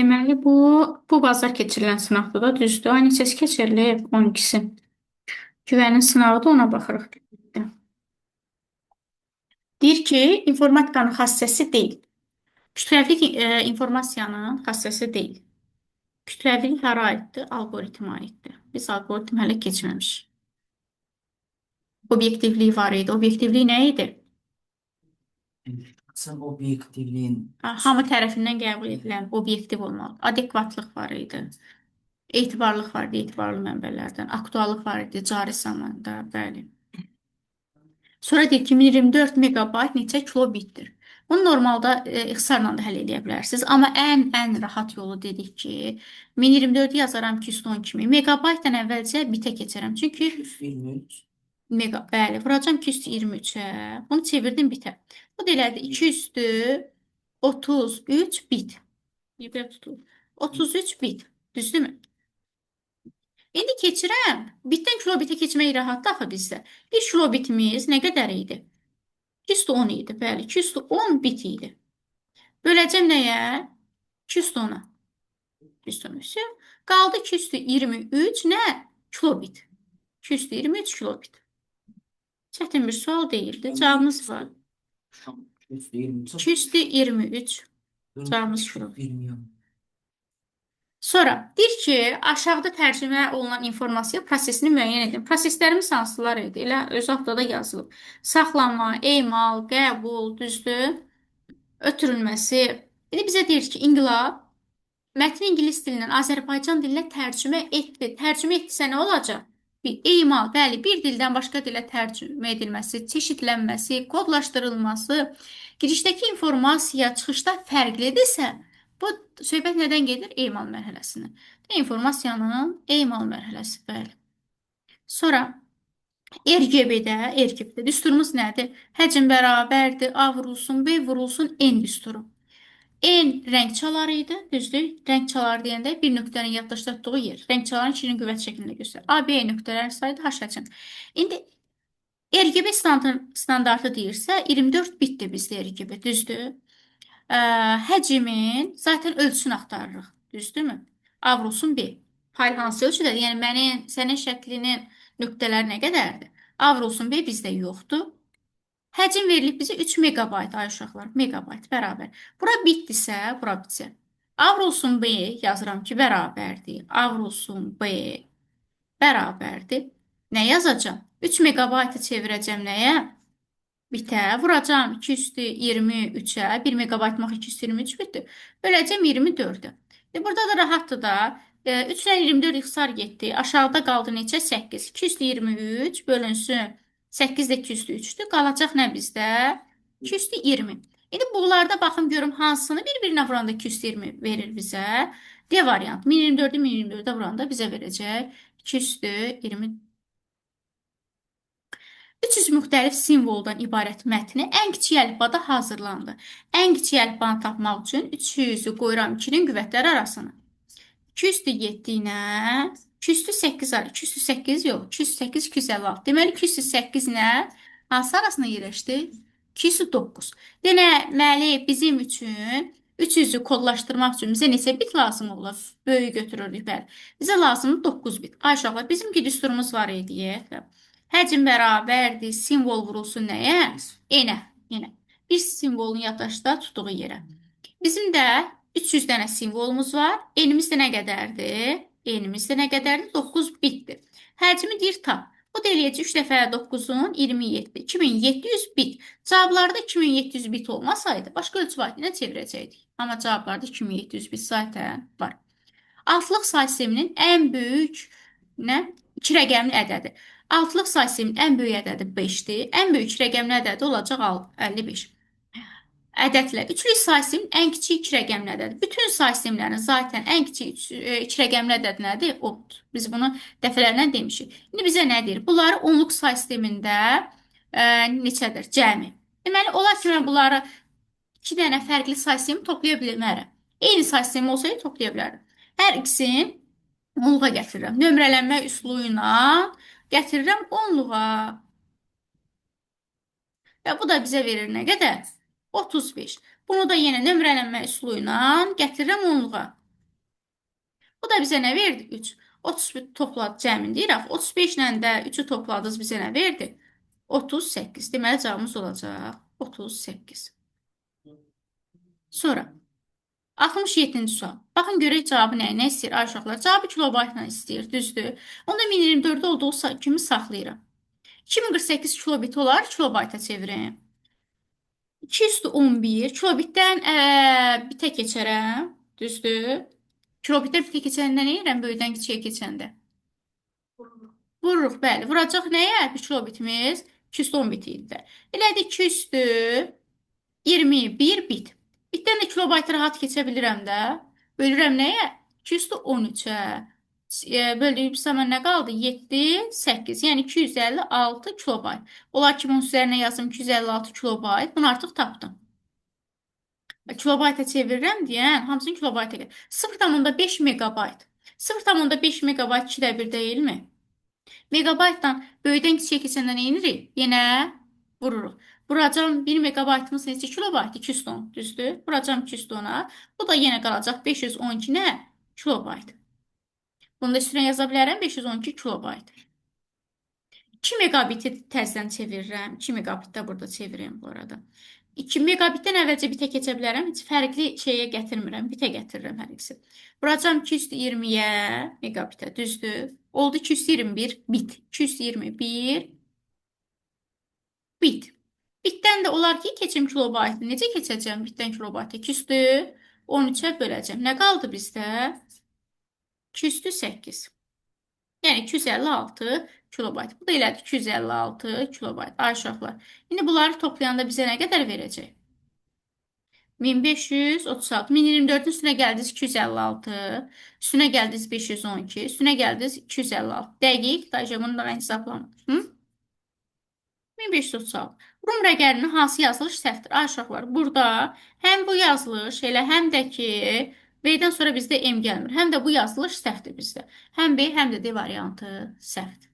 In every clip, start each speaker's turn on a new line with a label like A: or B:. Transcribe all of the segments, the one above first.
A: Deməli, bu bazar keçirilən sınaqda da düzdür. Ay neçəsi keçirilib? 12-si. Güvənin sınağı da ona baxırıq. Deyir ki, informatikanın xassəsi deyil. Kütləvi informasiyanın xassəsi deyil. Kütləvilik hara aiddir? Algoritmə aiddir. Biz algoritm hələ keçməmişik. Obyektivliyi var idi. Obyektivlik nə idi?
B: Sən obyektivliyin
A: Hamı tərəfindən qəbul edilən obyektiv olmalı. Adekvatlıq var idi. Etibarlıq var idi, etibarlı mənbələrdən. Aktuallıq var idi, cari zamanda, bəli. Sonra deyir ki, 1024 megabayt neçə kilobitdir? Bunu normalda ixtisarla da həll edə bilərsiniz. Amma ən rahat yolu dedik ki, 1024 yazaram ki, 110 kimi. Megabaytdan əvvəlcə bitə keçərəm. Çünki
B: 23.
A: bəli, vuracam 223-ə. Bunu çevirdim bitə. Bu da elədi 233 bit. Niyə tutur? 33 bit. Düzdürmü? İndi keçirəm. Bitdən kilobitə keçmək rahatdır axı bizdə. 1 kilobitimiz nə qədər idi? 210 idi, bəli. 210 bit idi. Böləcəm nəyə? 210-a. 210 qaldı 223 nə? Kilobit. 223 kilobit. Çətin bir sual deyildi. Cavabımız var. 223 cavabımız kilobit. Sonra deyir ki, aşağıda tərcümə olunan informasiya prosesini müəyyən edin. Proseslərimiz hansılar idi? Elə öz haftada yazılıb. Saxlama, emal, qəbul, düzdür, ötürülməsi. İndi bizə deyir ki, inqilab mətni ingilis dilindən Azərbaycan dilinə tərcümə etdi. Tərcümə etdisə nə olacaq? Emal, bəli, bir dildən başqa dilə tərcümə edilməsi, çeşidlənməsi, kodlaşdırılması, girişdəki informasiya çıxışda fərqlidirsə, bu söhbət nədən gedir? Emal mərhələsindən. İnformasiyanın emal mərhələsi, bəli. Sonra RGB-də düsturumuz nədir? Həcm bərabərdir, A vurulsun, B vurulsun, N düsturu. N rəng çaları idi, düzdür? Rəng çaları deyəndə bir nöqtənin yaddaşlatdığı yer. Rəng çaların içinin qüvvət şəklində göstərir. A, B nöqtələr saydı H həcm. İndi RGB standartı deyirsə 24 bitdir bizdə RGB, düzdür? Həcmin zaten ölçüsünü axtarırıq, düzdürmü? A vurulsun B. Fayl hansı ölçüdədir? Yəni mənim, sənin şəklinin nöqtələri nə qədərdir? A vurulsun B bizdə yoxdur. Həcm verilib bizə 3 megabayt, ay uşaqlar, megabayt bərabər. Bura bitdirsə, bura bitsə. A vurulsun B yazıram ki, bərabərdir. A vurulsun B bərabərdir. Nə yazacağım? 3 megabaytı çevirəcəm nəyə? Bitə vuracam 223-ə, 1 megabaytmaq 223 bitdir. Böləcəm 24-ə. Burada da rahatdır da. 3 ilə 24 ixtisar getdi. Aşağıda qaldı neçə? 8. 223 bölünsün. 8 də 203-dür. Qalacaq nə bizdə? 220. İndi bunlarda baxım görüm hansını bir-birinə vuranda 220 verir bizə. D variant. 1024-ü 1024-ə vuranda bizə verəcək 220. 300 müxtəlif simvoldan ibarət mətni ən kiçik əlifbada hazırlandı. Ən kiçik əlifbanı tapmaq üçün 300-ü qoyuram 2-nin qüvvətləri arasına. 207 ilə 208 var. 208 yox. 208 256. Deməli 208 nə? Hansı arasında yerləşdi? 209. Deməli bizim üçün 300-ü kodlaşdırmaq üçün bizə neçə bit lazım olur? Böyük götürürük bəli. Bizə lazımdır 9 bit. Ay uşaqlar, bizimki düsturumuz var idi. Həcm bərabərdir. Simvol vurulsun nəyə? Enə. Yenə. Bir simvolun yaddaşda tutduğu yerə. Bizim də 300 dənə simvolumuz var. Enimiz də nə qədərdir? Enimiz də nə qədərdir? 9 bitdir. Həcmi deyir tap. Bu da eləyəcək 3 dəfə 9-un 27. 2700 bit. Cavablarda 2700 bit olmasaydı, başqa ölçü vahidinə çevirəcəkdik. Amma cavablarda 2700 bit zaten var. Altlıq say sisteminin ən böyük nə? 2 rəqəmli ədədi. Altlıq say sisteminin ən böyük ədədi 5-dir. Ən böyük rəqəmli ədədi olacaq 55. Ədədlə. Üçlük say sisteminin ən kiçik 2 rəqəmli ədədi. Bütün say sistemlərin zaten ən kiçik 2 rəqəmli ədəd nədir? 10-dur. Biz bunu dəfələrlə demişik. İndi bizə nə deyir? Bunları onluq say sistemində neçədir? Cəmi. Deməli, olar ki, mən bunları 2 dənə fərqli say sistemi toplaya bilmərəm. Eyni say sistemi olsaydı toplaya bilərdim. Hər ikisini onluğa gətirirəm. Nömrələnmə üsulu ilə gətirirəm onluğa. Və bu da bizə verir nə qədər? 35. Bunu da yenə nömrələnmə üsulu ilə gətirirəm onluğa. Bu da bizə nə verdi? 3. 31 topladı cəmin deyirək. 35 ilə də 3-ü topladınız bizə nə verdi? 38. Deməli cavabımız olacaq 38. Sonra 67-ci sual. Baxın görək cavabı nə? Nə istəyir ay uşaqlar? Cavabı kilobaytla istəyir, düzdür? Onda 1024 olduğu kimi saxlayıram. 2048 kilobit olar, kilobayta çevirin. 211 kilobitdən bitə keçərəm, düzdür? Kilobitdən bitə keçəndə nə edirəm? Böyüdən kiçiyə keçəndə. Vururuq, bəli. Vuracaq nəyə? 1 kilobitimiz 210 bit idi də. Elədi 221 bit. Bitdən də kilobaytı rahat keçə bilirəm də. Bölürəm nəyə? 213-ə. Böldüyüm zaman nə qaldı? 7, 8. Yəni 256 kilobayt. Olar ki, bunun üzərinə yazım 256 kilobayt. Bunu artıq tapdım. Kilobayta çevirirəm deyən, hamısını kilobayta gəlir. 0,5 megabayt. 0,5 megabayt 2də 1 deyilmi? Megabaytdan böyüdən kiçiyə keçəndə nə edirik? Yenə vururuq. Vuracam 1 megabaytımız neçə kilobayt? 210, düzdür? Vuracam 210-a. Bu da yenə qalacaq 512 nə? Kilobayt. Bunu da üstünə yaza bilərəm 512 kilobayt. 2 megabiti təzədən çevirirəm. 2 megabit də burada çevirirəm bu arada. 2 megabitdən əvvəlcə bitə keçə bilərəm. Heç fərqli şeyə gətirmirəm. Bitə gətirirəm hər ikisi. Vuracam 220-yə megabitə, düzdür? Oldu 221 bit. 221 bit. Bitdən də olar ki, keçim kilobaytı. Necə keçəcəm bitdən kilobaytı? 213-ə böləcəm. Nə qaldı bizdə? 208. Yəni 256 kilobayt. Bu da elədir 256 kilobayt. Ay uşaqlar. İndi bunları toplayanda bizə nə qədər verəcək? 1536. 1024-ün üstünə gəldiniz 256. Üstünə gəldiniz 512. Üstünə gəldiniz 256. Dəqiq. Dayıca bunu da mən hesablamışım. 1536. Rum rəqəminin hansı yazılış səhvdir? Ay uşaqlar, burada həm bu yazılış, elə həm də ki, B-dən sonra bizdə M gəlmir. Həm də bu yazılış səhvdir bizdə. Həm B, həm də D variantı səhvdir.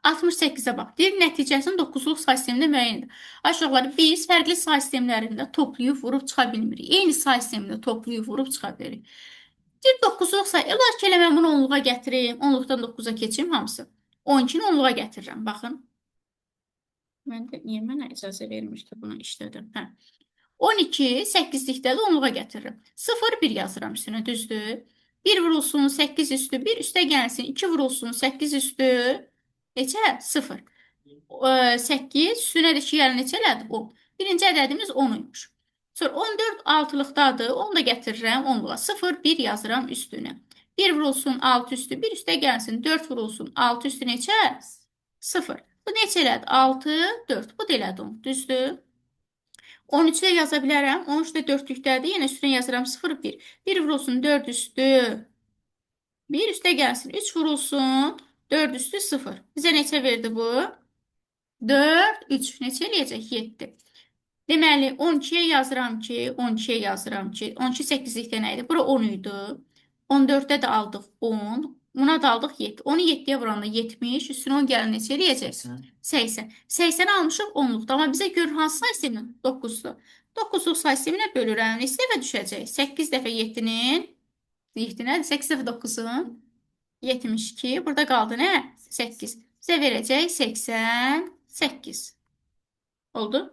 A: 68-ə bax. Deyir, nəticəsinin 9-luq say sistemində müəyyəndir. Ay uşaqlar, biz fərqli say sistemlərində toplayıb vurub çıxa bilmirik. Eyni say sistemində toplayıb vurub çıxa bilirik. Deyir, 9-luq say. Olar ki, elə mən bunu 10-luğa gətirim. 10-luqdan 9-a keçim hamısı. 12-ni 10-luğa gətirirəm. Baxın. Niyə mənə icazə vermir ki, bunu işlədim? Hə. 12, 8-likdə də 10-luğa gətiririm. 0, 1 yazıram üstünə, düzdür? 1 vurulsun, 8 üstü, 1 üstə gəlsin, 2 vurulsun, 8 üstü, neçə? 0. 8, üstünə də 2 gəlir, neçə elədi? 10. Birinci ədədimiz 10 imiş. Sonra 14 6-lıqdadır, onu da gətirirəm 10-luğa. 0, 1 yazıram üstünə. 1 vurulsun, 6 üstü, 1 üstə gəlsin, 4 vurulsun, 6 üstü neçə? 0. Bu neçə elədi? 6, 4. Bu da elədi 10. Düzdür? 13-də yaza bilərəm. 13 də 4-lükdədir. Yenə üstünə yazıram 0, 1. 1 vurulsun 4 üstü. 1 üstə gəlsin. 3 vurulsun 4 üstü 0. Bizə neçə verdi bu? 4, 3. Neçə eləyəcək? 7. Deməli, 12-yə yazıram ki, 12-yə yazıram ki, 12 8-likdə nə idi? Bura 10 idi. 14-də də aldıq 10. Buna da aldıq 7. Onu 7-yə vuranda 70. Üstünə 10 gəlin neçə eləyəcək? 80. 80 almışıq 10-luqda. Amma bizə görür hansı say sistemi? 9-dur. 9-luq say sisteminə bölürəm. Neçə dəfə düşəcək? 8 dəfə 7-nin 7 nədir? 8 dəfə 9-un 72. Burada qaldı nə? 8. Bizə verəcək 88. Oldu?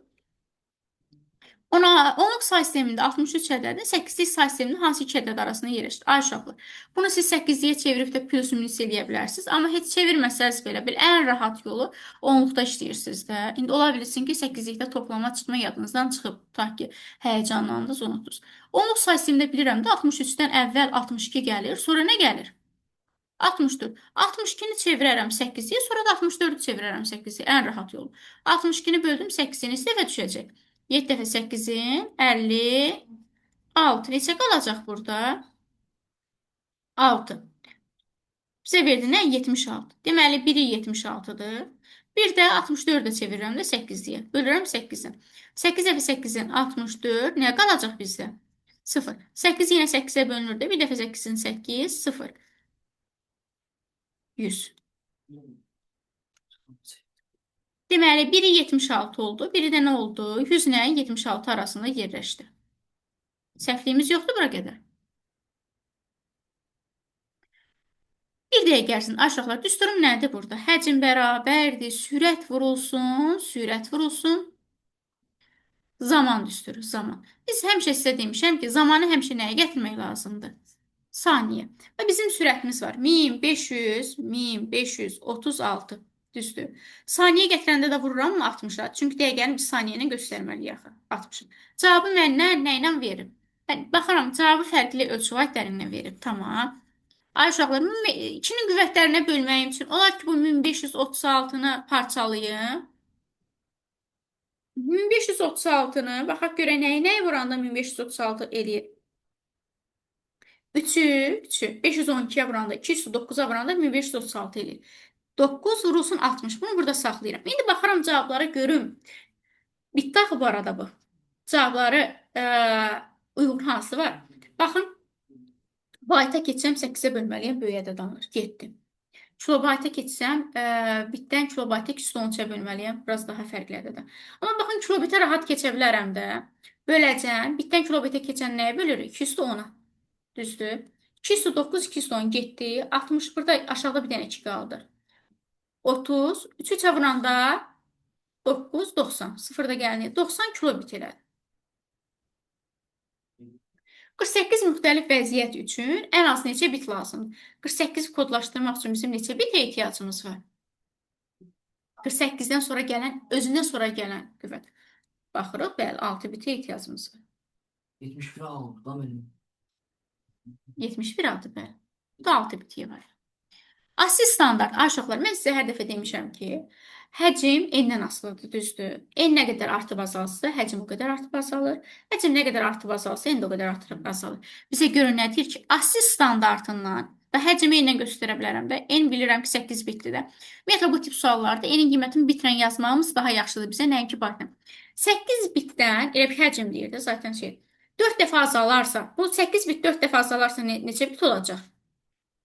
A: 10-luq say sistemində 63 ədədi 8-lik say sisteminin hansı iki ədəd arasında yerləşir? Ay uşaqlar. Bunu siz 8-liyə çevirib də plus minus eləyə bilərsiniz. Amma heç çevirməsəniz belə bir ən rahat yolu 10-luqda işləyirsiniz də. İndi ola bilsin ki 8-likdə toplama çıxma yadınızdan çıxıb. Ta ki həyəcanlandınız, unutdunuz. 10-luq say sistemində bilirəm də 63-dən əvvəl 62 gəlir. Sonra nə gəlir? 64. 62-ni çevirərəm 8-yə, sonra da 64-ü çevirərəm 8-yə. Ən rahat yolu. 62-ni böldüm 8-ə, neçə dəfə düşəcək? 7 dəfə 8-in 56. Neçə qalacaq burada? 6. Bizə verdi nə? 76. Deməli, biri 76-dır. Bir də 64-də çevirirəm də 8-liyə. Bölürəm 8-i. 8 dəfə 8-in 64. Nə qalacaq bizdə? 0. 8 yenə 8-ə bölünür də. Bir dəfə 8-in 8, 0. 100. Deməli, biri 76 oldu. Biri də nə oldu? 100 ilə 76 arasında yerləşdi. Səhvliyimiz yoxdur bura qədər. Bir dəqiqə ərzində aşağılar düsturum nədir burada? Həcm bərabərdir, sürət vurulsun, sürət vurulsun. Zaman düsturu, zaman. Biz həmişə sizə demişəm ki, zamanı həmişə nəyə gətirmək lazımdır? Saniyə. Və bizim sürətimiz var. 1500, 1536. Düzdür. Saniyə gətirəndə də vururam mı 60-a? Çünki dəqiqəni biz saniyyə ilə göstərməliyik axı. 60. Cavabı mənə nə ilə verir? Baxıram, cavabı fərqli ölçü vahdlərindən verir. Tamam. Ay uşaqlar, 2-nin qüvvətlərinə bölməyim üçün olar ki, bu 1536-nı parçalayım. 1536-nı, baxaq görə nəyi vuranda 1536 eləyir? 3'ü 512'ye vuranda, 209'a vuranda 1536 eləyir. 9 vurulsun 60. Bunu burada saxlayıram. İndi baxıram cavablara görüm. Bitdi axı bu arada bu. Cavabları uyğun hansı var? Baxın, bayta keçsəm 8-ə bölməliyəm, böyüyə də danır. Getdim. Kilobayta keçsəm, bitdən kilobayta 213-ə bölməliyəm. Biraz daha fərqlidir də. Amma baxın, kilobitə rahat keçə bilərəm də. Böləcəm. Bitdən kilobitə keçən nəyə bölürük? 210-a. Düzdür. 209, 210 getdi. 60 burada aşağıda bir dənə 2 qaldı. 30, 3-3 vuranda 9, 90. Sıfırda gəlinir. 90 kilobit elədi. 48 müxtəlif vəziyyət üçün ən az neçə bit lazımdır? 48 kodlaşdırmaq üçün bizim neçə bitə ehtiyacımız var? 48-dən sonra gələn, özündən sonra gələn qüvvət. Baxırıq, bəli, 6 bitə ehtiyacımız var.
B: 71 aldı da benim.
A: 71 adı, bəli. Bu da 6 bitiyə var. Asi standart, ay uşaqlar, mən sizə hər dəfə demişəm ki, həcm n-dən asılıdır, düzdür. N nə qədər artıb azalsa, həcm o qədər artıb azalır. Həcm nə qədər artıb azalsa, n də o qədər artıb azalır. Bizə görə nə deyir ki, asi standartından və həcmi n-lə göstərə bilərəm də. N bilirəm ki, 8 bitli də. Ümumiyyətlə, bu tip suallarda n-in qiymətini bitrən yazmağımız daha yaxşıdır bizə, nəinki bardən. 8 bitdən, elə bir həcm deyir də, zaten 4 dəfə azalarsa, bu 8 bit 4 dəfə azalarsa neçə bit olacaq?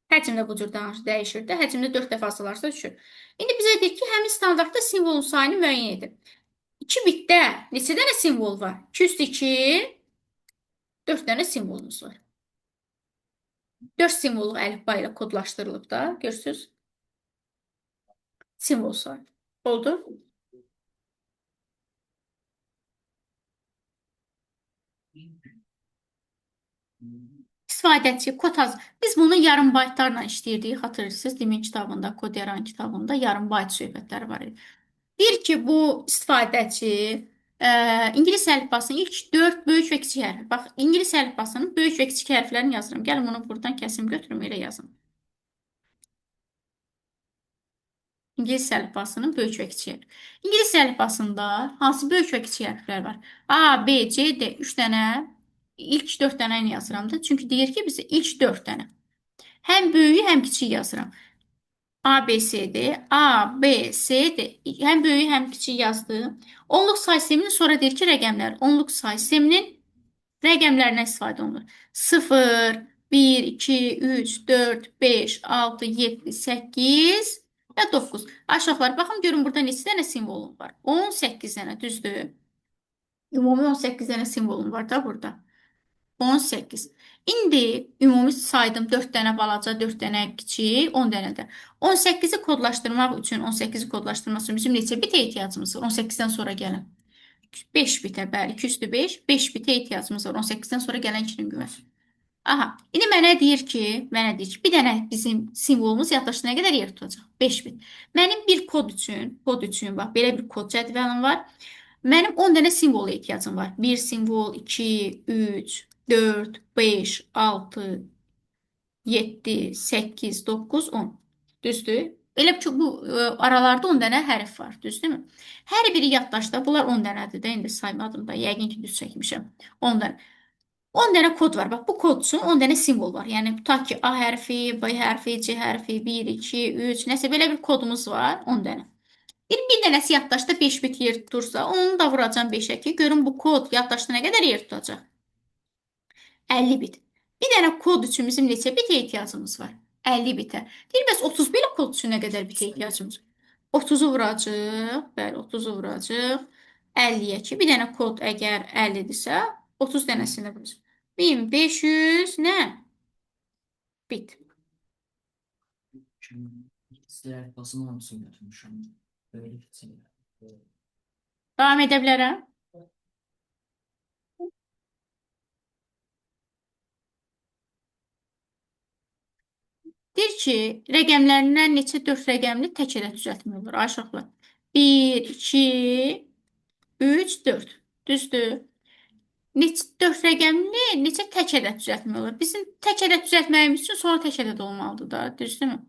A: Həcm də bu cür dəyişir də. Həcmdə 4 dəfə azalarsa düşür. İndi bizə deyir ki, həmin standartda simvolun sayını müəyyən edin. 2 bitdə neçə dənə simvol var? 2 üstü 2, 4 dənə simvolumuz var. 4 simvolluq əlifba ilə kodlaşdırılıb da. Görürsünüz? Simvol sayı. Oldu? İstifadəçi, kod hazır. Biz bunu yarım baytlarla işləyirdik, xatırlayırsınız. Dimin kitabında, kod yaran kitabında yarım bayt söhbətləri var idi. Deyir ki, bu istifadəçi İngilis əlifbasının ilk 4 böyük və kiçik hərfi. Bax, İngilis əlifbasının böyük və kiçik hərflərini yazıram. Gəlin bunu buradan kəsim götürüm, elə yazın. İngilis əlifbasının böyük və kiçik hərfi. İngilis əlifbasında hansı böyük və kiçik hərflər var? A, B, C, D 3 dənə, ilk 4 dənəni yazıram da. Çünki deyir ki, bizə ilk 4 dənə. Həm böyüyü, həm kiçiyi yazıram. A, B, C, D, A, B, C, D. Həm böyüyü, həm kiçiyi yazdım. Onluq say sisteminin sonra deyir ki, rəqəmlər. Onluq say sisteminin rəqəmlərindən istifadə olunur. 0, 1, 2, 3, 4, 5, 6, 7, 8 və 9. Aşağılar, baxın, görün burada neçə dənə simvolum var? 18 dənə, düzdür. Ümumi 18 dənə simvolum var da burada. 18. İndi ümumi saydım 4 dənə balaca, 4 dənə kiçik, 10 dənə də. 18-i kodlaşdırmaq üçün, 18-i kodlaşdırmaq üçün bizim neçə bitə ehtiyacımız var? 18-dən sonra gələn. 5 bitə, bəli, 2 üstü 5, 5 bitə ehtiyacımız var. 18-dən sonra gələn 2-nin qüvvəsi. Aha, indi mənə deyir ki, bir dənə bizim simvolumuz yaddaşda nə qədər yer tutacaq? 5 bit. Mənim bir kod üçün, bax, belə bir kod cədvəlim var. Mənim 10 dənə simvola ehtiyacım var. 1 simvol, 2, 3, 4, 5, 6, 7, 8, 9, 10. Düzdür? Elə ki, bu aralarda 10 dənə hərf var. Düzdürmü? Hər biri yaddaşda. Bunlar 10 dənədir də. İndi saymadım da. Yəqin ki, düz çəkmişəm. 10 dənə. 10 dənə kod var. Bax, bu kod üçün 10 dənə simvol var. Yəni, tutaq ki, A hərfi, B hərfi, C hərfi, 1, 2, 3, nəsə belə bir kodumuz var. 10 dənə. Bir dənəsi yaddaşda 5 bit yer tutursa, onu da vuracam 5-ə ki, görün bu kod yaddaşda nə qədər yer tutacaq? 50 bit. Bir dənə kod üçün bizim neçə bitə ehtiyacımız var? 50 bitə. Deyir, bəs 31 kod üçün nə qədər bitə ehtiyacımız var? 30-u vuracaq, bəli, 30-u vuracaq. 50-yə ki, bir dənə kod əgər 50-dirsə, 30 dənəsini vuracaq. 1500 nə? Bit.
B: Şimdi İsrail basın olmasın götürmüşüm. Böyle gitsin.
A: Davam edə bilərəm. Deyir ki, rəqəmlərindən neçə 4 rəqəmli tək ədəd düzəltmək olur? Ay uşaqlar. 1, 2, 3, 4. Düzdür? Neçə 4 rəqəmli neçə tək ədəd düzəltmək olur? Bizim tək ədəd düzəltməyimiz üçün sonra tək ədəd olmalıdır da, düzdürmü?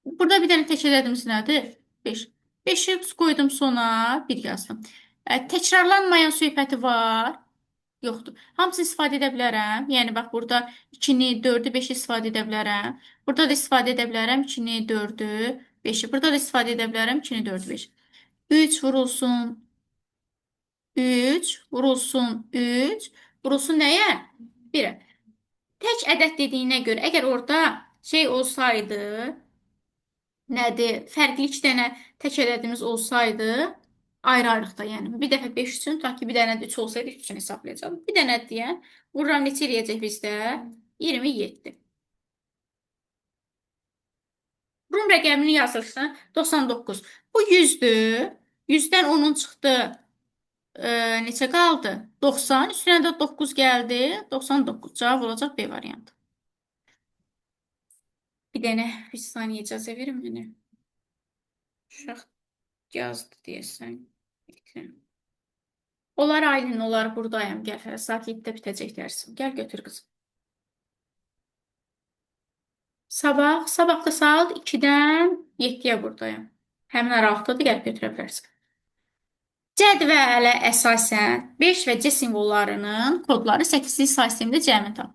A: Burada bir dənə tək ədədimiz nədir? 5. 5-i qoydum sona, 1 yazdım. Təkrarlanmayan söhbəti var. Yoxdur. Hamısını istifadə edə bilərəm. Yəni bax burada 2-ni, 4-ü, 5-i istifadə edə bilərəm. Burada da istifadə edə bilərəm 2-ni, 4-ü, 5-i. Burada da istifadə edə bilərəm 2-ni, 4-ü, 5-i. 3 vurulsun 3 vurulsun 3 vurulsun nəyə? 1-ə. Tək ədəd dediyinə görə əgər orada şey olsaydı, nədir? Fərqli 2 dənə tək ədədimiz olsaydı, ayrı-ayrılıqda, yəni bir dəfə 5 üçün, ta ki bir dənə də 3 olsaydı 3 üçün hesablayacağım. Bir dənə deyən, vururam neçə eləyəcək bizdə? 27. Rum rəqəmini yazırsan 99. Bu 100-dür. 100-dən 10-un çıxdı. Neçə qaldı? 90. Üstünə də 9 gəldi. 99. Cavab olacaq B variantı. Bir dənə bir saniyə icazə verin mənə. Uşaq yazdı deyəsən. Olar Aylin, olar buradayım. Gəl, saat 7-də bitəcək dərsim. Gəl götür qızım. Sabah da saat 2-dən 7-yə buradayım. Həmin aralıqda da gəlib götürə bilərsən. Cədvələ əsasən 5 və C simvollarının kodları 8-ci say sistemində cəmi tap.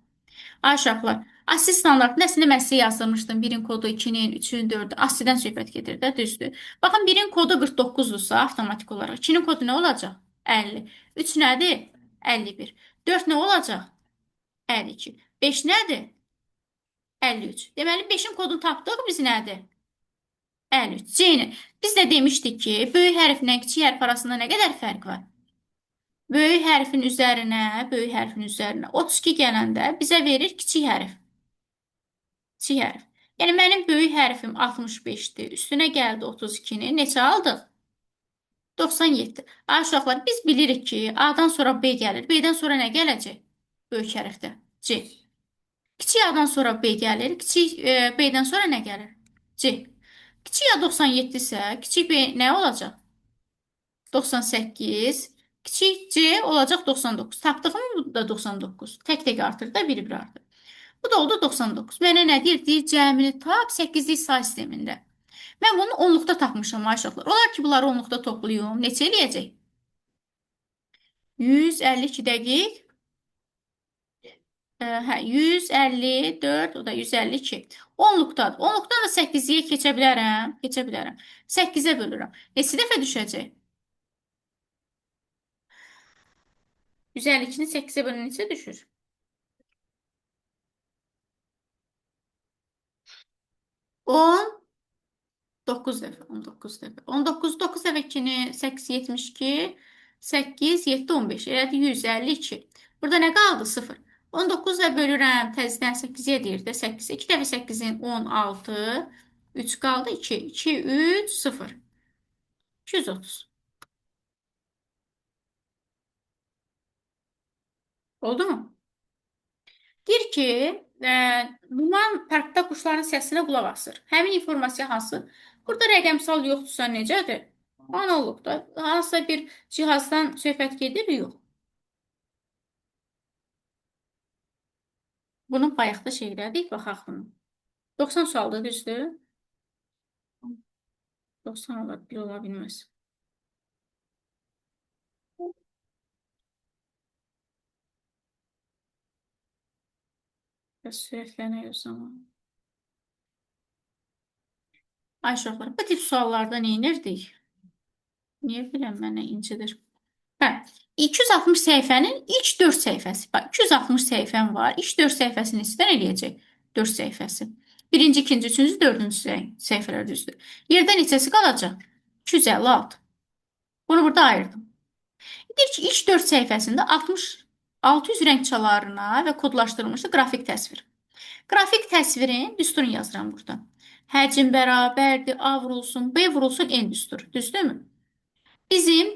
A: Ay uşaqlar, ASCII standartında əslində mən sizə yazdırmışdım. 1-in kodu 2-nin, 3-ün, 4-ün, ASCII-dən söhbət gedir də, düzdür. Baxın, 1-in kodu 49-dursa avtomatik olaraq 2-nin kodu nə olacaq? 50. 3 nədir? 51. 4 nə olacaq? 52. 5 nədir? 53. Deməli, 5-in kodunu tapdıq, biz nədir? 53. C-ni. Biz də demişdik ki, böyük hərflə kiçik hərf arasında nə qədər fərq var? Böyük hərfin üzərinə 32 gələndə bizə verir kiçik hərf. Kiçik hərf. Yəni, mənim böyük hərfim 65-dir. Üstünə gəldi 32-ni. Neçə aldıq? 97. Ay uşaqlar, biz bilirik ki, A-dan sonra B gəlir. B-dən sonra nə gələcək? Böyük hərfdə. C. Kiçik A-dan sonra B gəlir. Kiçik B-dən sonra nə gəlir? C. Kiçik A 97 isə, kiçik B nə olacaq? 98. Kiçik C olacaq 99. Tapdığım bu da 99. Tək-tək artır da, bir-bir artır. Bu da oldu 99. Mənə nə deyir? Deyir, cəmini tap 8-lik say sistemində. Mən bunu onluqda tapmışam, aşağılar. Olar ki, bunları onluqda toplayım. Neçə eləyəcək? 152 dəqiq. Hə, 154, o da 152. Onluqdadır. Onluqdan da 8-liyə keçə bilərəm. Keçə bilərəm. 8-ə bölürəm. Neçə dəfə düşəcək? 152-ni 8-ə bölün neçə düşür? 19 dəfə. 19 dəfə. 19, 9 dəfə 2-ni 8, 72. 8, 7, 15. Elədi 152. Burada nə qaldı? 0. 19 ilə bölürəm. Təzədən 8-yə deyir də 8. 2 dəfə 8-in 16. 3 qaldı 2. 2, 3, 0. 230. Oldu mu? Deyir ki, Numan parkda quşların səsinə qulaq asır. Həmin informasiya hansı? Burada rəqəmsal yoxdursa necədir? Analoqda. Hansısa bir cihazdan söhbət gedir, yox. Bunun bayaqda şeylədik, baxaq bunu. 90 sualda düzdür? 90 olar, 1 ola bilməz. Bəs sürətlənək o zaman. Ay uşaqlar, bu tip suallarda neynirdik? Niyə biləm mənə incidir? Hə, 260 səhifənin ilk 4 səhifəsi. Bax, 260 səhifəm var. İlk 4 səhifəsini istər eləyəcək. 4 səhifəsi. Birinci, ikinci, üçüncü, dördüncü səhifələr düzdür. Yerdə neçəsi qalacaq? 256. Bunu burada ayırdım. Deyir ki, ilk 4 səhifəsində 600 rəng çalarına və kodlaşdırılmışdı qrafik təsvir. Qrafik təsvirin düsturunu yazıram burada. Həcm bərabərdir A vurulsun B vurulsun N düsturu. Düzdürmü? Bizim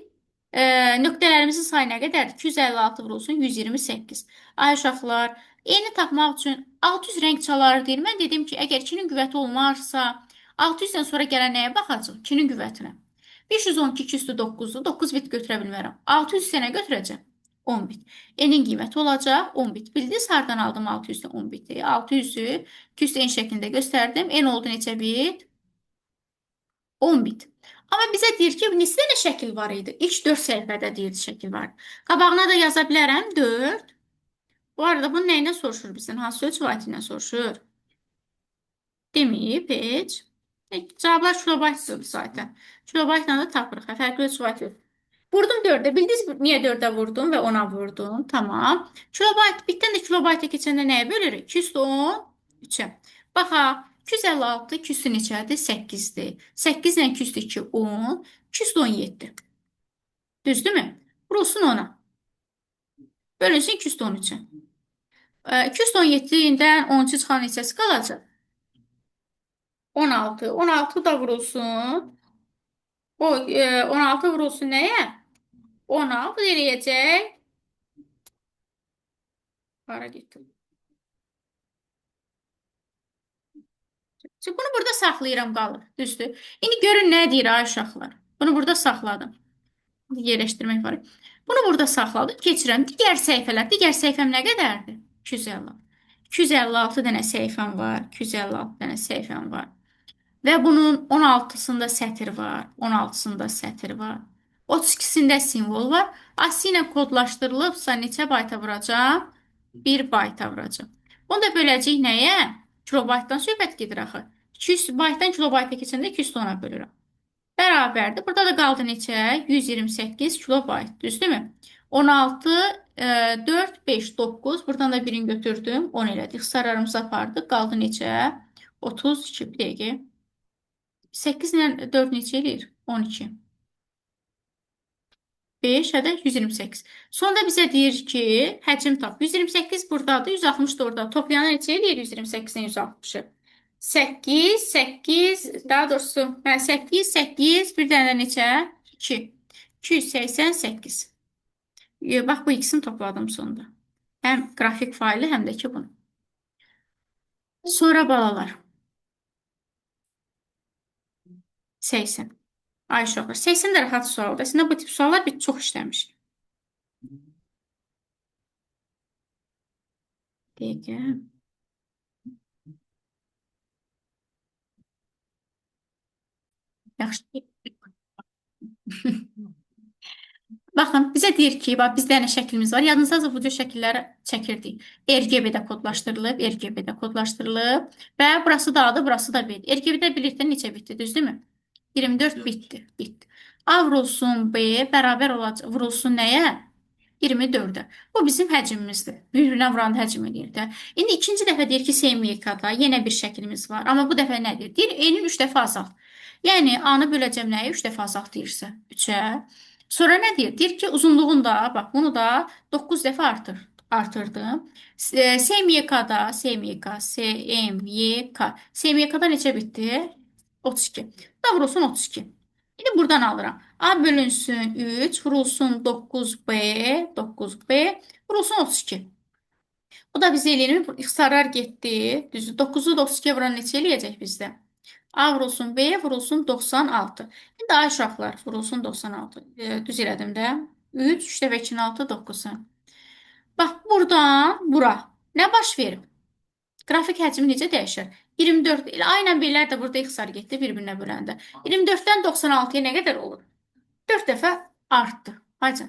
A: nöqtələrimizin sayı nə qədərdir? 256 vurulsun 128. Ay uşaqlar, eni tapmaq üçün 600 rəng çalar deyir. Mən dedim ki, əgər 2-nin qüvvəti olmarsa, 600-dən sonra gələn nəyə baxacaq? 2-nin qüvvətinə. 512 2 üstü 9-dur. 9 bit götürə bilmərəm. 600 sənə götürəcəm. 10 bit. Enin qiyməti olacaq 10 bit. Bildiniz hardan aldım 600-dən 10 biti? 600-ü 2 üstü en şəklində göstərdim. En oldu neçə bit? 10 bit. Amma bizə deyir ki, neçə dənə şəkil var idi? İlk 4 səhifədə deyirdi şəkil var. Qabağına da yaza bilərəm 4. Bu arada bunu nəyinə soruşur bizdən? Hansı ölçü vahidi ilə soruşur? Deməyib heç. Cavablar kilobaytdır zaten. Kilobaytla da tapırıq. Fərqli ölçü vahidi yox. Vurdum 4'e. Bildiniz niye 4'e vurdum ve 10'a vurdum. Tamam. Kilobayt bitten de kilobayta keçəndə nəyə bölürük? 210 3'e. Baxa, 256 200 neçədir? 8'dir. 8 ilə 200 2 10, 217. Düzdürmü? Vurulsun 10'a. Bölünsün 213'e. 217'dən 13 çıxan neçəsi qalacaq? 16. 16 da vurulsun. O 16 vurulsun nəyə? 16 eləyəcək. Hara getdim? Şimdi bunu burada saxlayıram qalır. Düzdür. İndi görün nə deyir ay uşaqlar. Bunu burada saxladım. Yerləşdirmək var. Bunu burada saxladım. Keçirəm. Digər səhifələr. Digər səhifəm nə qədərdir? 256. 256 dənə səhifəm var. 256 dənə səhifəm var. Və bunun 16-sında sətr var. 16-sında sətr var. 32-sində simvol var. Asi ilə kodlaşdırılıbsa neçə bayta vuracam? 1 bayta vuracam. Bunu da böləcəyik nəyə? Kilobaytdan söhbət gedir axı. 200 baytdan kilobayta keçəndə 200 ona bölürəm. Bərabərdir. Burada da qaldı neçə? 128 kilobayt. Düzdürmü? 16, 4, 5, 9. Buradan da birini götürdüm. 10 elədik. Sararımızı apardıq. Qaldı neçə? 32. Bir dəqiqə. 8 ilə 4 neçə eləyir? 12. 5 hədə 128. Sonra bizə deyir ki, həcm tap. 128 buradadır, 160 da orada. Toplayanı neçə eləyir 128-dən 160-ı? 8, 8, daha doğrusu, 8, 8, bir dənə də neçə? 2. 288. Bax, bu ikisini topladım sonunda. Həm qrafik faili, həm də ki bunu. Sonra balalar. 80. Ay uşaqlar, 80 də rahat sualdır. Əslində bu tip suallar biz çox işləmişik. Dəqiqə. Yaxşı. Baxın, bizə deyir ki, bax, bizdə nə şəklimiz var. Yadınızda bu cür şəkilləri çəkirdik. RGB-də kodlaşdırılıb, RGB-də kodlaşdırılıb və burası da A-dır, burası da B-dir. RGB-də birlikdə neçə bitdir, düzdürmü? 24 bitdi, bitdi. A vurulsun B bərabər olacaq, vurulsun nəyə? 24'e. Bu bizim həcmimizdir. Bir-birinə vuran həcm eləyir də. İndi ikinci dəfə deyir ki, SMYK-da yenə bir şəklimiz var. Amma bu dəfə nə deyir? Deyir, N-i 3 dəfə azalt. Yəni, A-nı böləcəm nəyə? 3 dəfə azalt deyirsə. 3-ə. Sonra nə deyir? Deyir ki, uzunluğunda, bax, bunu da 9 dəfə artırdım. SMYK-da, SMYK neçə bitdi? 32. Da vurulsun 32. İndi buradan alıram. A bölünsün 3, vurulsun 9B, 9B, vurulsun 32. Bu da bizə eləyir. İxtisarlar getdi. Düzdür. 9-u 32-yə vuran neçə eləyəcək bizdə? A vurulsun B, vurulsun 96. İndi A uşaqlar vurulsun 96. Düz elədim də. 3, 3 dəfə 2-nin 6, 9. Bax, buradan bura. Nə baş verib? Qrafik həcmi necə dəyişir? 24, A ilə B-lər də burada ixtisar getdi bir-birinə böləndə. 24-dən 96-ya nə qədər olur? 4 dəfə artdı. Hacı,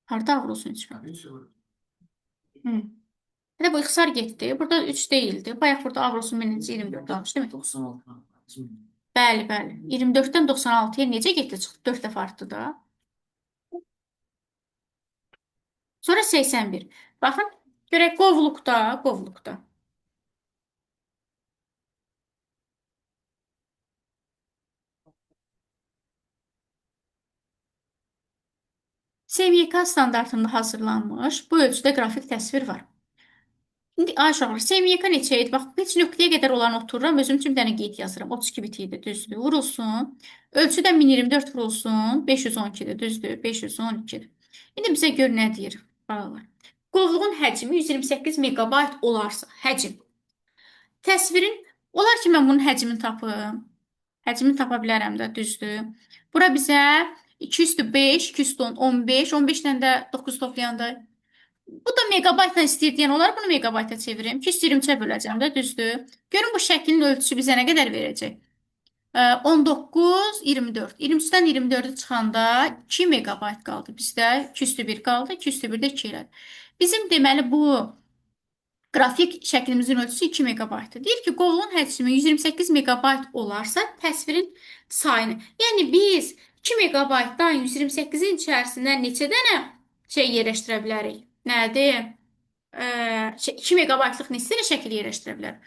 A: harda vurulsun 3 min? Hı. Bir də bu ixtisar getdi. Burada 3 değildi. Bayaq burada A vurulsun birinci 24 almış, değil mi?
B: 96.
A: Bəli, bəli. 24-dən 96-ya necə getdi çıxdı? 4 dəfə artdı da. Sonra 81. Baxın, görək qovluqda, qovluqda. SMYK standartında hazırlanmış bu ölçüdə qrafik təsvir var. İndi aşağı SMYK neçə idi? Bax, heç nöqtəyə qədər olan otururam. Özüm üçün bir dənə qeyd yazıram. 32 bit idi, düzdür. Vurulsun. Ölçüdə 1024 vurulsun. 512-dir, düzdür. 512-dir. İndi bizə gör nə deyir. Balalar. Qovluğun həcmi 128 megabayt olarsa, həcm. Təsvirin, olar ki, mən bunun həcmini tapım. Həcmini tapa bilərəm də, düzdür. Bura bizə 205, 210, 15, 15 ilə də 9 toplayanda bu da megabaytla istəyir deyən olar bunu megabayta çevirim. 223-ə böləcəm də, düzdür. Görün bu şəklin ölçüsü bizə nə qədər verəcək? 19, 24. 23-dən 24-ü çıxanda 2 megabayt qaldı bizdə. 2 + 1 qaldı. 2 + 1 də 2 elədi. Bizim deməli bu qrafik şəklimizin ölçüsü 2 megabaytdır. Deyir ki, qovluğun həcmi 128 megabayt olarsa təsvirin sayını. Yəni biz 2 megabaytdan 128-in içərisindən neçə dənə şey yerləşdirə bilərik? Nədir? 2 megabaytlıq neçə dənə şəkil yerləşdirə bilərik?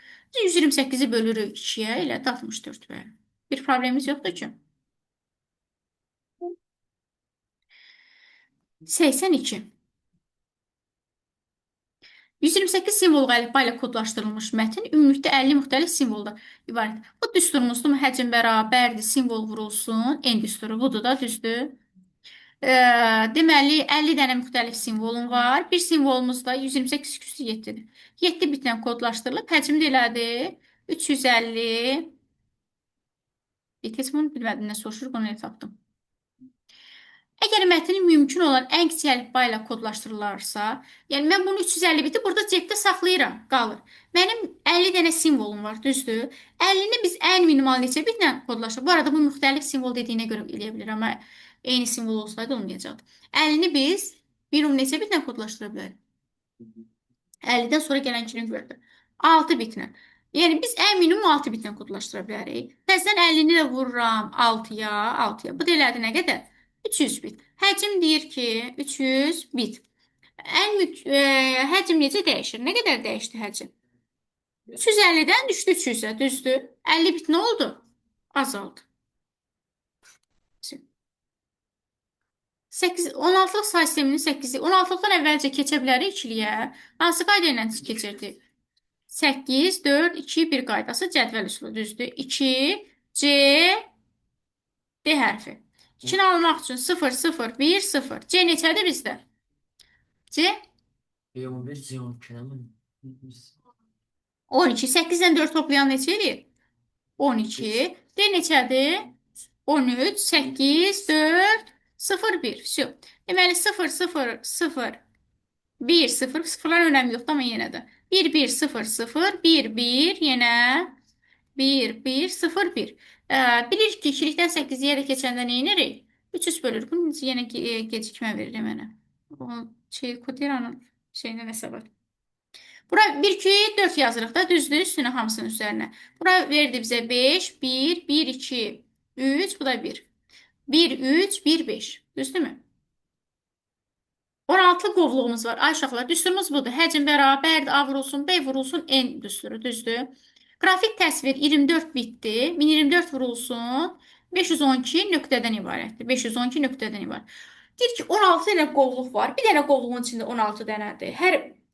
A: 128-i bölürük 2-yə, elə 64 verir. Bir problemimiz yoxdur ki. 82. 128 simvol əlifba ilə kodlaşdırılmış mətn ümumilikdə 50 müxtəlif simvoldan ibarət. Bu düsturumuzdur, həcm bərabərdir, simvol vurulsun, en düsturu budur da, düzdür. Deməli, 50 dənə müxtəlif simvolum var. Bir simvolumuz da 128 küsü 7-dir. 7 bitlə kodlaşdırılıb, həcm də elədi 350 bit. Heç bunu bilmədim, nə soruşur, bunu elə tapdım. Əgər mətnin mümkün olan ən kiçik əlifba ilə kodlaşdırılarsa, yəni mən bunu 350 biti burada cəbdə saxlayıram, qalır. Mənim 50 dənə simvolum var, düzdür? 50-ni biz ən minimal neçə bitlə kodlaşdırırıq? Bu arada bu müxtəlif simvol dediyinə görə eləyə bilər, amma eyni simvol olsaydı olmayacaqdı. 50-ni biz minimum neçə bitlə kodlaşdıra bilərik? 50-dən sonra gələn kirin gördür. 6 bitlə. Yəni biz ən minimum 6 bitlə kodlaşdıra bilərik. Təzədən 50-ni də vururam 6-ya, 6-ya. Bu da elədi nə qədər? 300 bit. Həcm deyir ki, 300 bit. Həcm necə dəyişir? Nə qədər dəyişdi həcm? 350-dən düşdü 300-ə, düzdür? 50 bit nə oldu? Azaldı. 16-lıq say sisteminin 8-i. 16-lıqdan əvvəlcə keçə bilərik ikiliyə. Hansı qayda ilə keçirdik? 8, 4, 2, 1 qaydası cədvəl üsulu, düzdür? 2, C, D hərfi. 2-ni almaq üçün 0, 0, 1, 0. C neçədir bizdə? C?
B: B11, C12 mi?
A: 12. 8-dən 4 toplayan neçə edir? 12. D neçədir? 13, 8, 4, 0, 1. Всё. Deməli 0, 0, 0, 1, 0. Sıfırlar önəmi yoxdur, amma yenə də. 1, 1, 0, 0, 1, 1, yenə 1, 1, 0, 1. Bilirik ki, 2-likdən 8-yə də keçəndə nə edirik? 300 bölür. Bunun yenə gecikmə verir mənə. O Koderanın şeyinə nəsə var. Bura 1, 2, 4 yazırıq da, düzdür, üstünə hamısının üzərinə. Bura verdi bizə 5, 1, 1, 2, 3, bu da 1. 1, 3, 1, 5. Düzdürmü? 16 qovluğumuz var. Ay uşaqlar, düsturumuz budur. Həcm bərabərdir, A vurulsun, B vurulsun, N düsturu, düzdür. Qrafik təsvir 24 bitdir. 1024 vurulsun, 512 nöqtədən ibarətdir. 512 nöqtədən ibarət. Deyir ki, 16 dənə qovluq var. Bir dənə qovluğun içində 16 dənədir.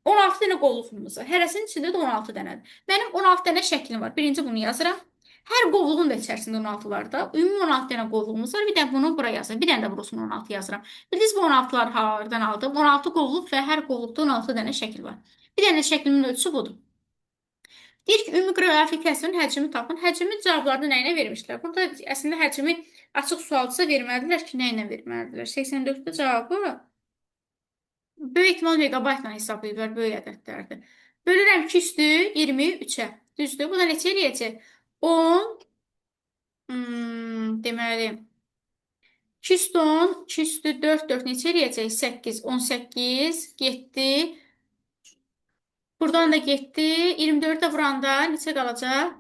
A: 16 dənə qovluğumuz var. Hərəsinin içində də 16 dənədir. Mənim 16 dənə şəklim var. Birinci bunu yazıram. Hər qovluğun da içərisində 16 var da. Ümumi 16 dənə qovluğumuz var. Bir də bunu bura yazıram. Bir dənə də vurulsun 16 yazıram. Bildiniz bu 16'ları haralardan aldım? 16 qovluq və hər qovluqda 16 dənə şəkil var. Bir dənə şəklimin ölçüsü budur. Deyir ki, ümumi qrafik təsvirin həcmini tapın. Həcmin cavablarını nə ilə vermişlər? Burada əslində həcmi açıq sualcısa verməlilər ki, nə ilə verməlidirlər? 84-də cavabı böyük ehtimal megabaytla hesablayırlar, böyük ədədlərdir. Bölürəm 2 üstü 23-ə. Düzdür? Bu da neçə eləyəcək? 10 deməli 2 üstü 10, 2 üstü 4, 4 neçə eləyəcək? 8, 18, 7. Buradan da getdi. 24 də vuranda neçə qalacaq?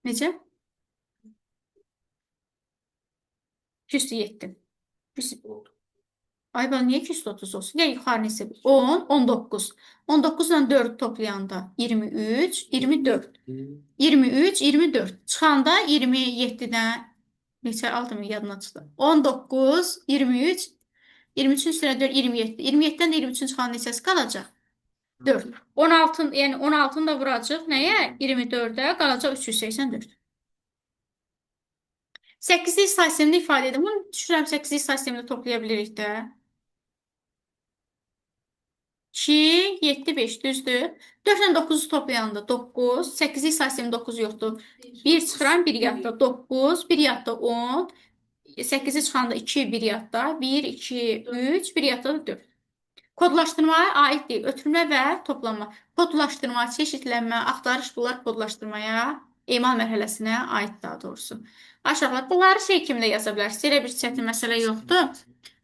A: Necə? 2 üstü 7. Ay bana niye 230 olsun? Gel yukarı hesap. 10, 19. 19 ile 4 toplayanda 23, 24. 23, 24. Çıxanda 27-dən neçə aldım yadına çıxdı. 19, 23, 23-ün üstünə 4, 27. 27-dən də 23-ün çıxan neçəsi qalacaq? 4. 16, yəni 16-nı da vuracaq nəyə? 24-ə qalacaq 384. 8-li say sistemində ifadə edim. Bunu düşürəm 8-li say sistemində toplaya bilirik də. 2, 7, 5 düzdür. 4 ilə 9-u toplayanda 9. 8-li say sistemində 9 yoxdur. 1 çıxıram, 1 yadda 9, 1 yadda 10. 8-i çıxanda 2, 1 yadda. 1, 2, 3, 1 yadda da 4. Kodlaşdırmaya aid deyil. Ötürmə və toplanma. Kodlaşdırma, çeşidlənmə, axtarış bunlar kodlaşdırmaya, emal mərhələsinə aid daha doğrusu. Aşağılar. Bunları şey kimi də yaza bilərsiniz. Elə bir çətin məsələ yoxdur.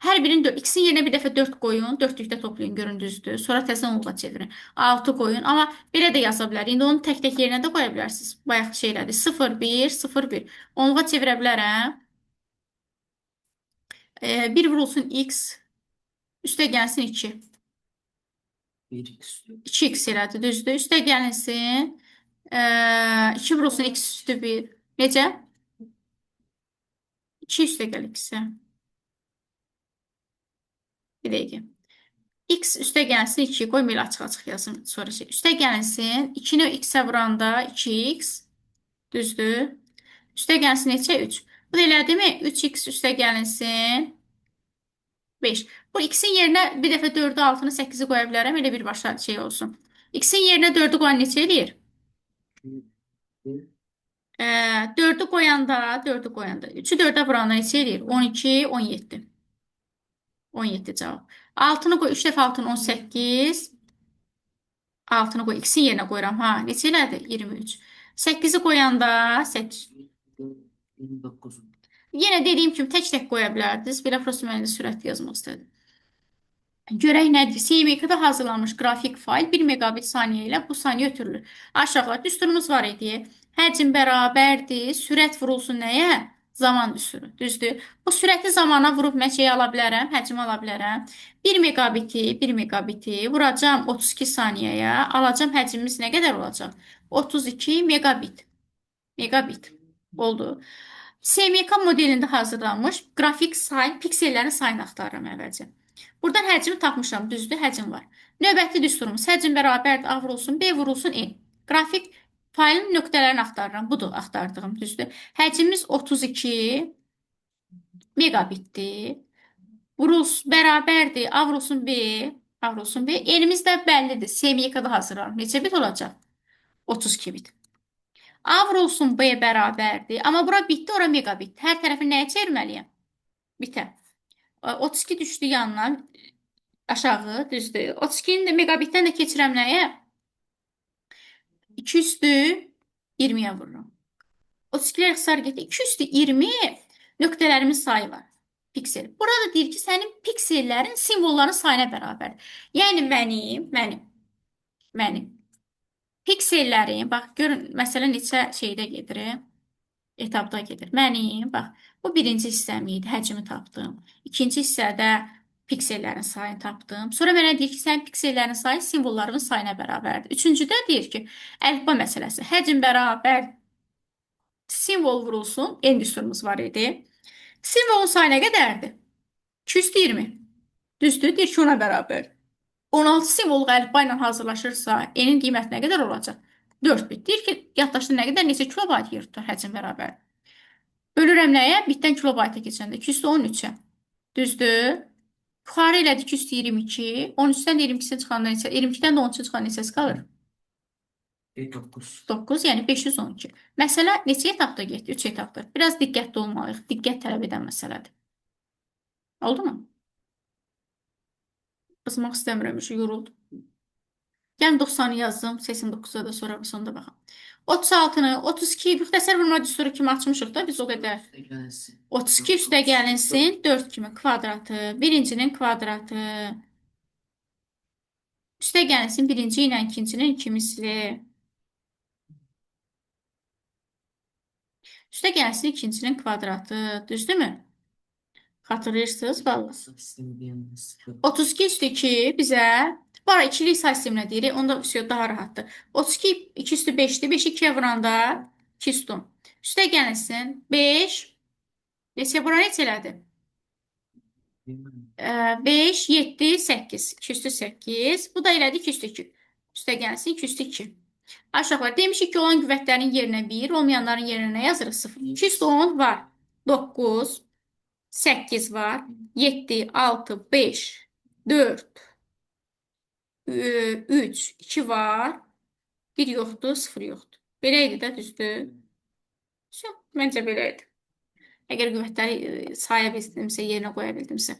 A: Hər birinin x-in yerinə bir dəfə 4 qoyun, dörtlükdə toplayın, görün düzdür. Sonra təzədən onluğa çevirin. 6 qoyun. Amma belə də yaza bilər. İndi onu tək-tək yerinə də qoya bilərsiniz. Bayaq şeylədir. 0, 1, 0, 1. Onluğa çevirə bilərəm. 1 vurulsun x, üstə gəlsin 2.
B: 1x.
A: 2x elədi, düzdür. Üstə gəlinsin. 2 vurulsun x üstü 1. Necə? 2 üstə gəl x-ə. Bir dəqiqə. X üstə gəlsin 2. Qoy belə açıq-açıq yazım. Sonra şey. Üstə gəlinsin. 2-ni x-ə vuranda 2x. Düzdür. Üstə gəlsin neçə? 3. Bu da elədimi? 3x üstə gəlinsin. 5. Bu x-in yerinə bir dəfə 4-ü, 6-nı, 8-i qoya bilərəm. Elə birbaşa şey olsun. X-in yerinə 4-ü qoyan neçə eləyir? 4-ü qoyanda, 4-ü qoyanda. 3-ü 4-ə vuranda neçə eləyir? 12, 17. 17 cavab. 6-nı qoy, 3 dəfə 6-nı 18. 6-nı qoy, x-in yerinə qoyuram. Ha, neçə elədi? 23. 8-i qoyanda 8.
B: 29.
A: Yenə dediyim kimi tək-tək qoya bilərdiniz. Belə prosta mən də sürətli yazmaq istədim. Görək nədir? CMYK-da hazırlanmış qrafik fayl 1 megabit saniyə ilə bu saniyə ötürülür. Aşağıda düsturumuz var idi. Həcm bərabərdir. Sürət vurulsun nəyə? Zaman düsturu. Düzdür. Bu sürəti zamana vurub mən şey ala bilərəm, həcmi ala bilərəm. 1 megabiti, 1 megabiti vuracam 32 saniyəyə. Alacam həcmimiz nə qədər olacaq? 32 megabit. Megabit. Oldu. SMYK modelində hazırlanmış qrafik say, piksellərin sayını axtarıram əvvəlcə. Buradan həcmi tapmışam, düzdür, həcm var. Növbəti düsturumuz həcm bərabərdir, A vurulsun, B vurulsun, N. Qrafik faylın nöqtələrini axtarıram, budur axtardığım, düzdür. Həcmimiz 32 megabitdir. Bərabərdir, A vurulsun B, A vurulsun B. N'imiz də bəllidir, SMYK-da hazırlanır. Neçə bit olacaq? 32 bit. A vurulsun B bərabərdir. Amma bura bitdi, ora megabit. Hər tərəfi nəyə çevirməliyəm? Bitə. 32 düşdü yanına. Aşağı, düzdür. 32-ni də megabitdən də keçirəm nəyə? 2 üstü 20-yə vururum. 32-lər ixtisar getdi. 2 üstü 20 nöqtələrimin sayı var. Piksel. Burada deyir ki, sənin piksellərin simvolların sayına bərabərdir. Yəni mənim piksellərim, bax görün, məsələ neçə şeydə gedir, etapda gedir. Mənim, bax, bu birinci hissəm idi, həcmi tapdım. İkinci hissədə piksellərin sayını tapdım. Sonra mənə deyir ki, sənin piksellərin sayı simvolların sayına bərabərdir. Üçüncüdə deyir ki, əlifba məsələsi. Həcm bərabər simvol vurulsun. En düsturumuz var idi. Simvolun sayı nə qədərdir? 220. Düzdür, deyir ki, ona bərabər. 16 simvolluq əlifba ilə hazırlaşırsa, N'in qiyməti nə qədər olacaq? 4 bit. Deyir ki, yaddaşda nə qədər neçə kilobayt yer tutar həcm bərabər. Bölürəm nəyə? Bitdən kilobayta keçəndə. 213-ə. Düzdür. Yuxarı elədi 222. 13-dən 22-si çıxanda neçə? 22-dən də 13-ü çıxan neçəsi qalır?
B: 9.
A: 9, yəni 512. Məsələ neçə etapda getdi? 3 etapda. Biraz diqqətli olmalıyıq. Diqqət tələb edən məsələdir. Oldu mu? Qızmaq istəmirəm, yoruldum. Yəni 90-ı yazdım, 89-a da sonra sonunda baxam. 36-nı, 32 müxtəsər vurma düsturu kimi açmışıq da biz o qədər. 32 üstə gəlinsin 4 kimi kvadratı, birincinin kvadratı. Üstə gəlinsin birinci ilə ikincinin 2 misli. Üstə gəlsin ikincinin kvadratı. Düzdürmü? Xatırlayırsınız, vallahi. 32 üstü 2 bizə var, ikilik say sisteminə deyirik. Onda daha rahatdır. 32 2 üstü 5-dir. 5-i 2-yə vuranda 2 üstü 10. Üstə gəlinsin 5. Neçə bura neçə elədi?
B: Bilmem.
A: 5, 7, 8. 2 üstü 8. Bu da elədi 2 üstü 2. Üstə gəlsin 2 üstü 2. Aşağılar demişik ki, olan qüvvətlərin yerinə 1, olmayanların yerinə nə yazırıq? 0. 2 üstü 10 var. 9, 8 var. 7, 6, 5, 4, 3, 2 var. 1 yoxdur, 0 yoxdur. Belə idi də, düzdür? Məncə belə idi. Əgər qüvvətləri saya bildimsə, yerinə qoya bildimsə.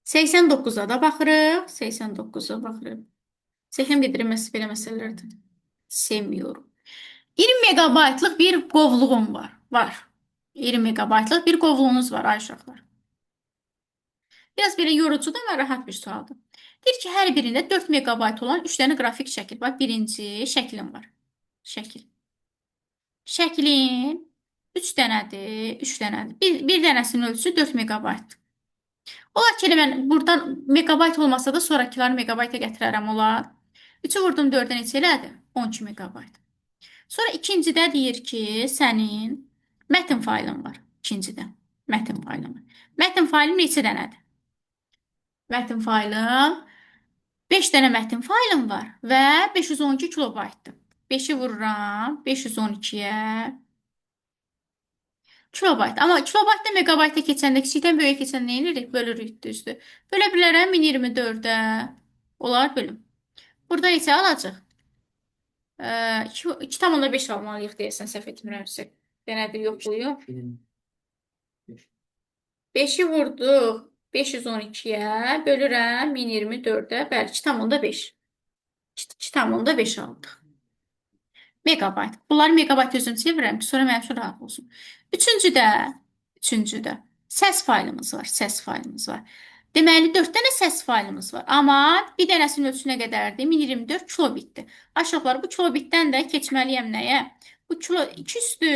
A: 89-a da baxırıq. 89-a baxırıq. 81 belə məsələlərdir. Sevmiyorum. 20 megabaytlıq bir qovluğum var. Var. 20 megabaytlıq bir qovluğunuz var, ay uşaqlar. Biraz belə yorucudur və rahat bir sualdır. Deyir ki, hər birində 4 megabayt olan 3 dənə qrafik şəkil var. Birinci şəklim var. Şəkil. Şəklin 3 dənədir, 3 dənədir. Bir dənəsinin ölçüsü 4 megabaytdır. Olar ki, elə mən buradan megabayt olmasa da sonrakıları megabayta gətirərəm olar. 3-ü vurdum 4-ə neçə elədi? 12 megabayt. Sonra ikincidə deyir ki, sənin mətn faylın var. İkincidə mətn faylın var. Mətn faylım neçə dənədir? Mətn faylım 5 dənə mətn faylım var və 512 kilobaytdır. 5-i vururam 512-yə kilobayt. Amma kilobaytda megabayta keçəndə, kiçikdən böyüyə keçəndə nə edirik? Bölürük, düzdür. Bölə bilərəm 1024-ə. Olar bölüm. Burada neçə alacaq? 2,5 almalıyıq deyəsən, səhv etmirəmsə. Dənədir, yoxlayım.
B: Bilim.
A: 5-i vurduq 512-yə, bölürəm 1024-ə. Bəli, 2,5. 2,5 aldıq. Megabayt. Bunları megabayt özüm çevirəm ki, sonra mənim üçün rahat olsun. Üçüncüdə səs faylımız var, səs faylımız var. Deməli, 4 dənə səs faylımız var. Amma bir dənəsinin ölçüsü nə qədərdir? 1024 kilobitdir. Aşağılar bu kilobitdən də keçməliyəm nəyə? Bu 2 üstü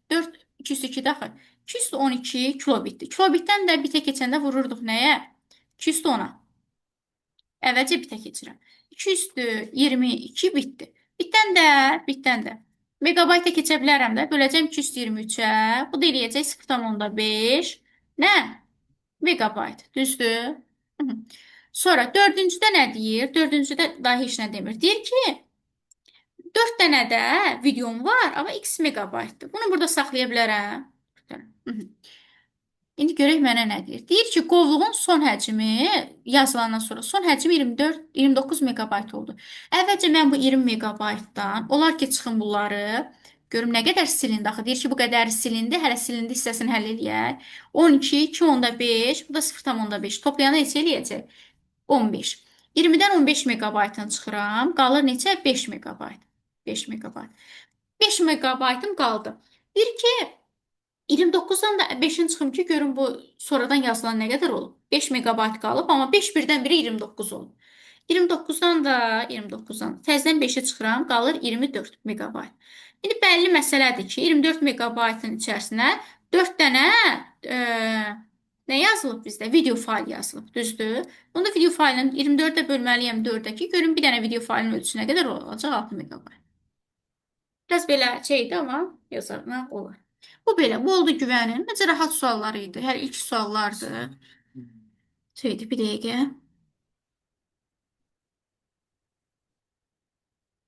A: 4, 2 üstü 2 daxil. 2 üstü 12 kilobitdir. Kilobitdən də bitə keçəndə vururduq nəyə? 2 üstü 10-a. Əvvəlcə bitə keçirəm. 2 üstü 22 bitdi. Bitdən də. Megabayta keçə bilərəm də. Böləcəm 223-ə. Bu da eləyəcək 0,5. Nə? Megabayt. Düzdür? Hı -hı. Sonra dördüncüdə nə deyir? Dördüncüdə daha heç nə demir. Deyir ki, 4 dənə də videom var, amma x megabaytdır. Bunu burada saxlaya bilərəm. Hı -hı. İndi görək mənə nə deyir. Deyir ki, qovluğun son həcmi yazılandan sonra son həcmi 29 megabayt oldu. Əvvəlcə mən bu 20 megabaytdan, olar ki, çıxın bunları, görüm nə qədər silindi axı. Deyir ki, bu qədər silindi, hələ silindi hissəsini həll eləyək. 12, 2,5, bu da 0,5. Toplayanda neçə eləyəcək? 15. 20-dən 15 megabaytını çıxıram. Qalır neçə? 5 megabayt. 5 megabayt. 5 megabaytım qaldı. Deyir ki, 29-dan da 5-in çıxım ki, görün bu sonradan yazılan nə qədər olub? 5 megabayt qalıb, amma 5 birdən biri 29 olub. 29-dan təzədən 5-ə çıxıram, qalır 24 megabayt. İndi bəlli məsələdir ki, 24 megabaytın içərisinə 4 dənə nə yazılıb bizdə? Video fayl yazılıb, düzdür? Onda video faylını 24-də bölməliyəm 4-ə ki, görün bir dənə video faylın ölçüsü nə qədər olacaq? 6 megabayt. Biraz belə şeydir, amma yazarına olar. Bu belə, bu oldu güvənin. Necə rahat suallar idi. Hər ilk suallardı. Şeydi, bir dəqiqə.